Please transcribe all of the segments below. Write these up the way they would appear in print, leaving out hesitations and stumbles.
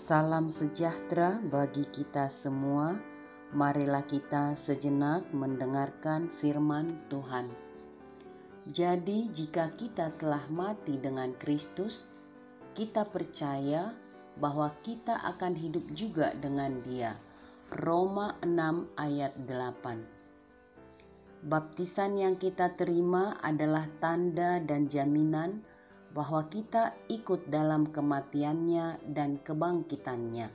Salam sejahtera bagi kita semua. Marilah kita sejenak mendengarkan firman Tuhan. Jadi jika kita telah mati dengan Kristus, kita percaya bahwa kita akan hidup juga dengan Dia. Roma 6 ayat 8. Baptisan yang kita terima adalah tanda dan jaminan bahwa kita ikut dalam kematiannya dan kebangkitannya.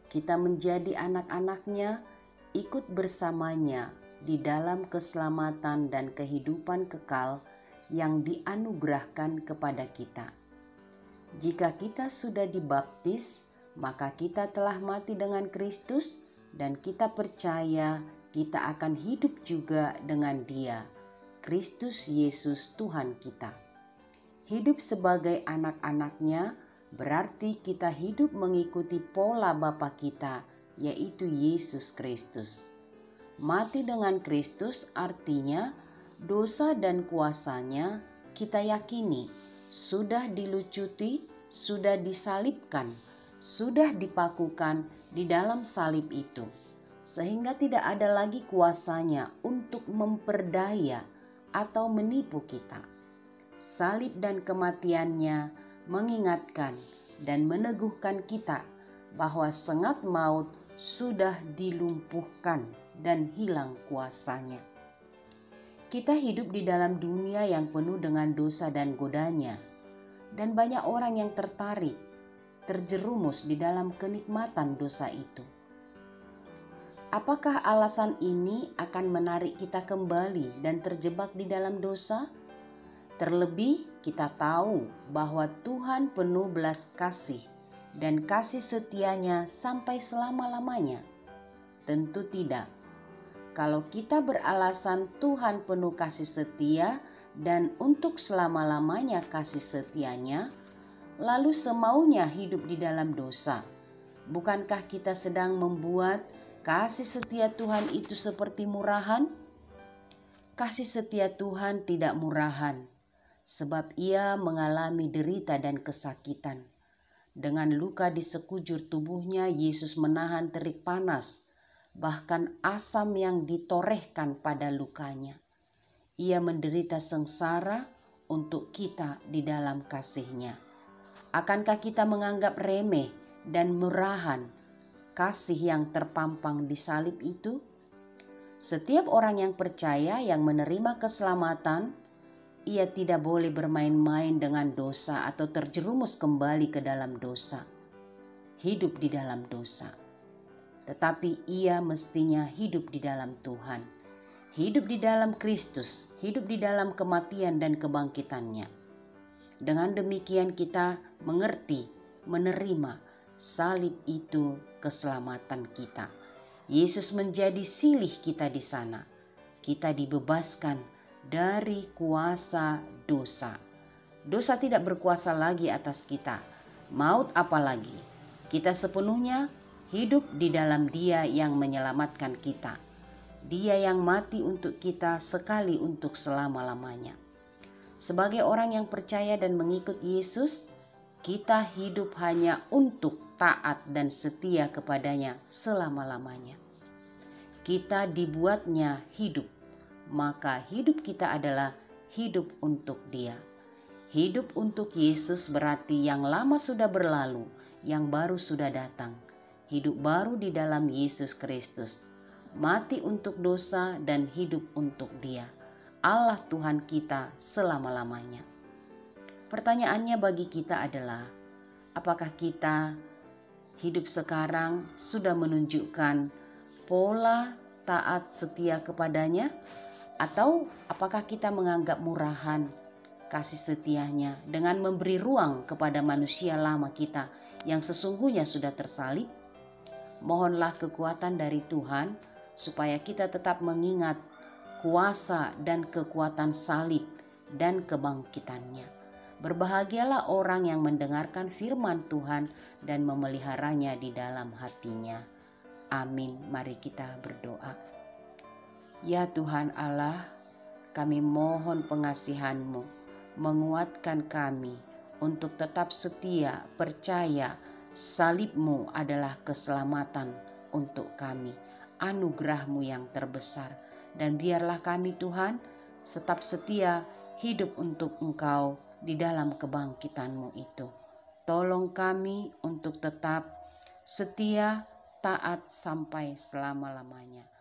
Kita menjadi anak-anaknya, ikut bersamanya di dalam keselamatan dan kehidupan kekal yang dianugerahkan kepada kita. Jika kita sudah dibaptis, maka kita telah mati dengan Kristus dan kita percaya kita akan hidup juga dengan Dia, Kristus Yesus Tuhan kita. Hidup sebagai anak-anaknya berarti kita hidup mengikuti pola Bapa kita, yaitu Yesus Kristus. Mati dengan Kristus artinya dosa dan kuasanya kita yakini sudah dilucuti, sudah disalibkan, sudah dipakukan di dalam salib itu, sehingga tidak ada lagi kuasanya untuk memperdaya atau menipu kita. Salib dan kematiannya mengingatkan dan meneguhkan kita bahwa sengat maut sudah dilumpuhkan dan hilang kuasanya. Kita hidup di dalam dunia yang penuh dengan dosa dan godanya, dan banyak orang yang terjerumus di dalam kenikmatan dosa itu. Apakah alasan ini akan menarik kita kembali dan terjebak di dalam dosa? Terlebih kita tahu bahwa Tuhan penuh belas kasih dan kasih setianya sampai selama-lamanya. Tentu tidak. Kalau kita beralasan Tuhan penuh kasih setia dan untuk selama-lamanya kasih setianya, lalu semaunya hidup di dalam dosa, bukankah kita sedang membuat kasih setia Tuhan itu seperti murahan? Kasih setia Tuhan tidak murahan, sebab Ia mengalami derita dan kesakitan. Dengan luka di sekujur tubuhnya, Yesus menahan terik panas, bahkan asam yang ditorehkan pada lukanya. Ia menderita sengsara untuk kita di dalam kasih-Nya. Akankah kita menganggap remeh dan murahan kasih yang terpampang di salib itu? Setiap orang yang percaya, yang menerima keselamatan, ia tidak boleh bermain-main dengan dosa atau terjerumus kembali ke dalam dosa, hidup di dalam dosa. Tetapi ia mestinya hidup di dalam Tuhan, hidup di dalam Kristus, hidup di dalam kematian dan kebangkitannya. Dengan demikian kita mengerti, menerima salib itu keselamatan kita. Yesus menjadi silih kita di sana. Kita dibebaskan dari kuasa dosa. Dosa tidak berkuasa lagi atas kita. Maut apalagi. Kita sepenuhnya hidup di dalam Dia yang menyelamatkan kita. Dia yang mati untuk kita sekali untuk selama-lamanya. Sebagai orang yang percaya dan mengikut Yesus, kita hidup hanya untuk taat dan setia kepadanya selama-lamanya. Kita dibuatnya hidup, maka hidup kita adalah hidup untuk Dia. Hidup untuk Yesus berarti yang lama sudah berlalu, yang baru sudah datang. Hidup baru di dalam Yesus Kristus. Mati untuk dosa dan hidup untuk Dia, Allah Tuhan kita selama-lamanya. Pertanyaannya bagi kita adalah, apakah kita hidup sekarang sudah menunjukkan pola taat setia kepadanya? Atau apakah kita menganggap murahan kasih setianya dengan memberi ruang kepada manusia lama kita yang sesungguhnya sudah tersalib? Mohonlah kekuatan dari Tuhan supaya kita tetap mengingat kuasa dan kekuatan salib dan kebangkitannya. Berbahagialah orang yang mendengarkan firman Tuhan dan memeliharanya di dalam hatinya. Amin. Mari kita berdoa. Ya Tuhan Allah, kami mohon pengasihan-Mu, menguatkan kami untuk tetap setia, percaya, Salib-Mu adalah keselamatan untuk kami, anugerah-Mu yang terbesar. Dan biarlah kami Tuhan tetap setia hidup untuk Engkau di dalam kebangkitan-Mu itu. Tolong kami untuk tetap setia, taat sampai selama-lamanya.